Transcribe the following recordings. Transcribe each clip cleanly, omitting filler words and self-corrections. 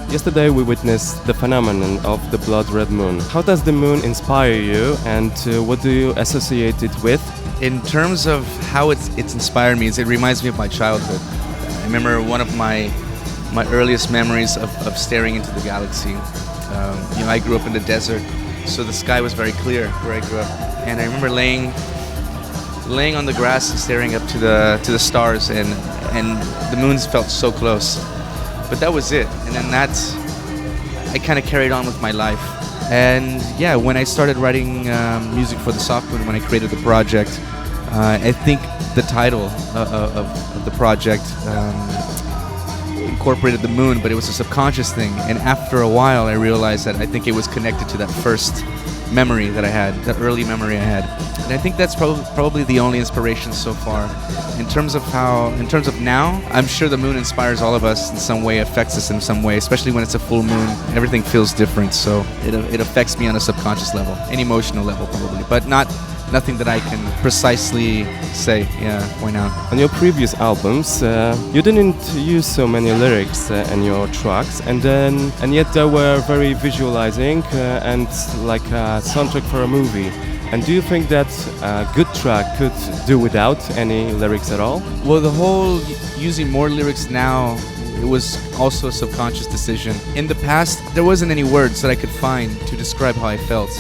Yesterday we witnessed the phenomenon of the blood red moon. How does the moon inspire you, and what do you associate it with? In terms of how it's inspired me, it reminds me of my childhood. I remember one of my earliest memories of staring into the galaxy. I grew up in the desert, so the sky was very clear where I grew up, and I remember laying on the grass and staring up to the stars, and the moons felt so close. But that was it, and then I kind of carried on with my life. And yeah, when I started writing music for the Soft Moon, when I created the project, I think the title of the project incorporated the moon, but it was a subconscious thing. And after a while, I realized that I think it was connected to that first memory that I had, that early memory I had. And I think that's probably the only inspiration so far. In terms of now, I'm sure the moon inspires all of us in some way, affects us in some way, especially when it's a full moon. Everything feels different, so it affects me on a subconscious level, an emotional level probably, but nothing that I can precisely say. Yeah, point out. On your previous albums, you didn't use so many lyrics in your tracks, and yet they were very visualizing and like a soundtrack for a movie. And do you think that a good track could do without any lyrics at all? Well, the whole using more lyrics now, it was also a subconscious decision. In the past, there wasn't any words that I could find to describe how I felt.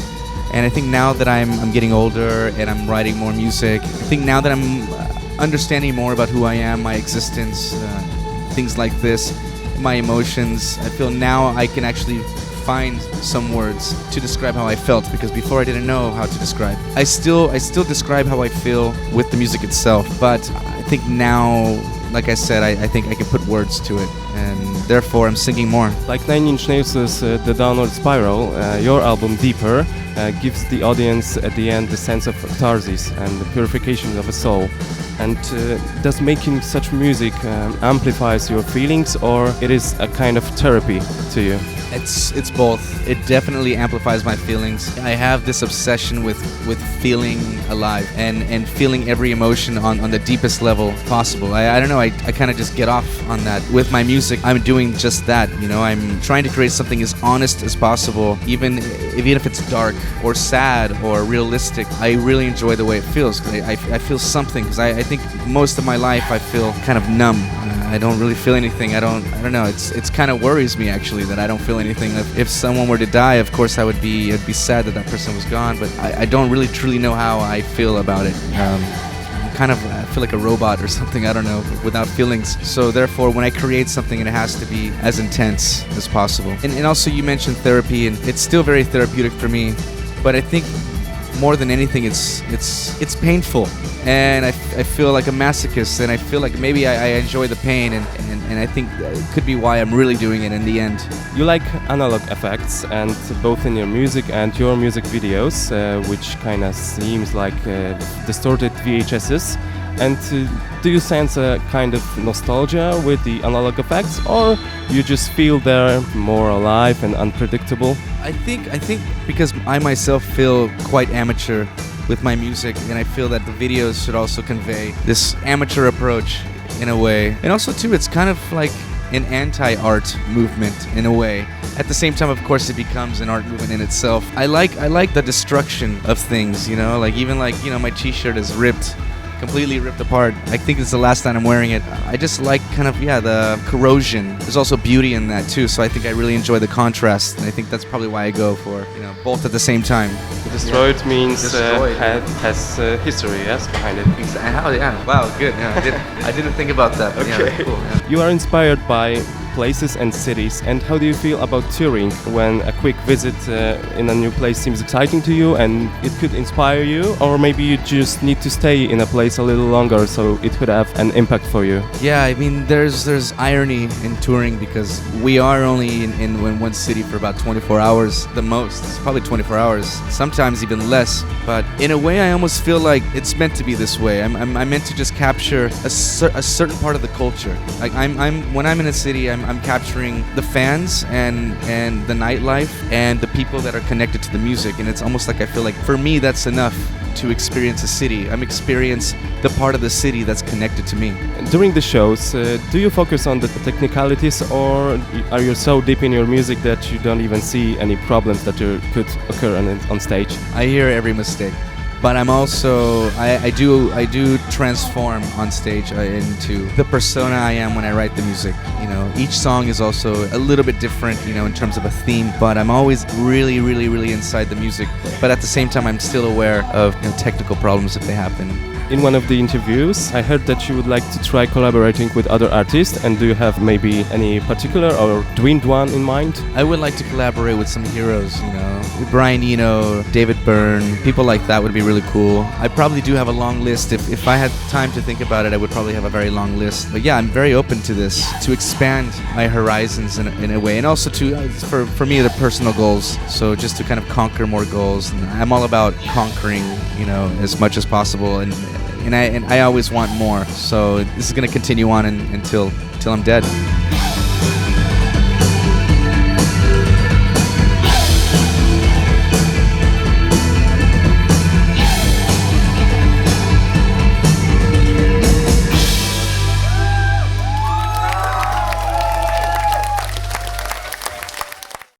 And I think now that I'm getting older and I'm writing more music, I think now that I'm understanding more about who I am, my existence, things like this, my emotions, I feel now I can actually find some words to describe how I felt, because before I didn't know how to describe. I still describe how I feel with the music itself, but I think now, like I said, I think I can put words to it, and therefore I'm singing more. Like Nine Inch Nails' The Downward Spiral, your album Deeper gives the audience at the end the sense of catharsis and the purification of a soul. And does making such music amplifies your feelings, or it is a kind of therapy to you? It's both. It definitely amplifies my feelings. I have this obsession with feeling alive and feeling every emotion on the deepest level possible. I don't know, I kind of just get off on that. With my music, I'm doing just that, I'm trying to create something as honest as possible, even if it's dark or sad or realistic. I really enjoy the way it feels. I feel something, because I think most of my life I feel kind of numb. I don't really feel anything. I don't know. It's kind of worries me actually that I don't feel anything. If someone were to die, of course I'd be sad that person was gone. But I don't really truly know how I feel about it. I feel like a robot or something. I don't know, without feelings. So therefore, when I create something, it has to be as intense as possible. And also, you mentioned therapy, and it's still very therapeutic for me. But I think more than anything, it's painful. And I feel like a masochist, and I feel like maybe I enjoy the pain, and I think it could be why I'm really doing it in the end. You like analog effects, and both in your music and your music videos, which kind of seems like distorted VHSs. And do you sense a kind of nostalgia with the analog effects, or you just feel they're more alive and unpredictable? I think because I myself feel quite amateur with my music, and I feel that the videos should also convey this amateur approach in a way. And also too, it's kind of like an anti-art movement in a way. At the same time, of course, it becomes an art movement in itself. I like the destruction of things, even my t-shirt is completely ripped apart. I think it's the last time I'm wearing it. I just like the corrosion. There's also beauty in that too, so I think I really enjoy the contrast, and I think that's probably why I go for both at the same time. Destroyed means has history, yes, behind it. Exactly. Yeah. Wow, good. Yeah, I didn't think about that. But okay. Yeah, cool. Yeah. You are inspired by places and cities, and how do you feel about touring when a quick visit in a new place seems exciting to you and it could inspire you, or maybe you just need to stay in a place a little longer so it could have an impact for you? Yeah, I mean, there's irony in touring, because we are only in one city for about 24 hours the most. It's probably 24 hours, sometimes even less, but in a way I almost feel like it's meant to be this way. I'm meant to just capture a certain part of the culture. Like when I'm in a city, I'm capturing the fans and the nightlife and the people that are connected to the music, and it's almost like I feel like for me that's enough. to experience a city. I'm experience the part of the city that's connected to me. During the shows, do you focus on the technicalities, or are you so deep in your music that you don't even see any problems that could occur on stage? I hear every mistake, but I'm also I do transform on stage into the persona I am when I write the music. You know, each song is also a little bit different, you know, in terms of a theme, but I'm always really inside the music. But at the same time, I'm still aware of, you know, technical problems if they happen. In one of the interviews, I heard that you would like to try collaborating with other artists, and do you have maybe any particular or dreamed one in mind? I would like to collaborate with some heroes, you know, Brian Eno, David Byrne, people like that would be really cool. I probably do have a long list. If I had time to think about it, I would probably have a very long list. But yeah, I'm very open to this, to expand my horizons in a way, and also to, for me, the personal goals. So just to kind of conquer more goals. And I'm all about conquering, you know, as much as possible, and I always want more. So this is going to continue on until I'm dead.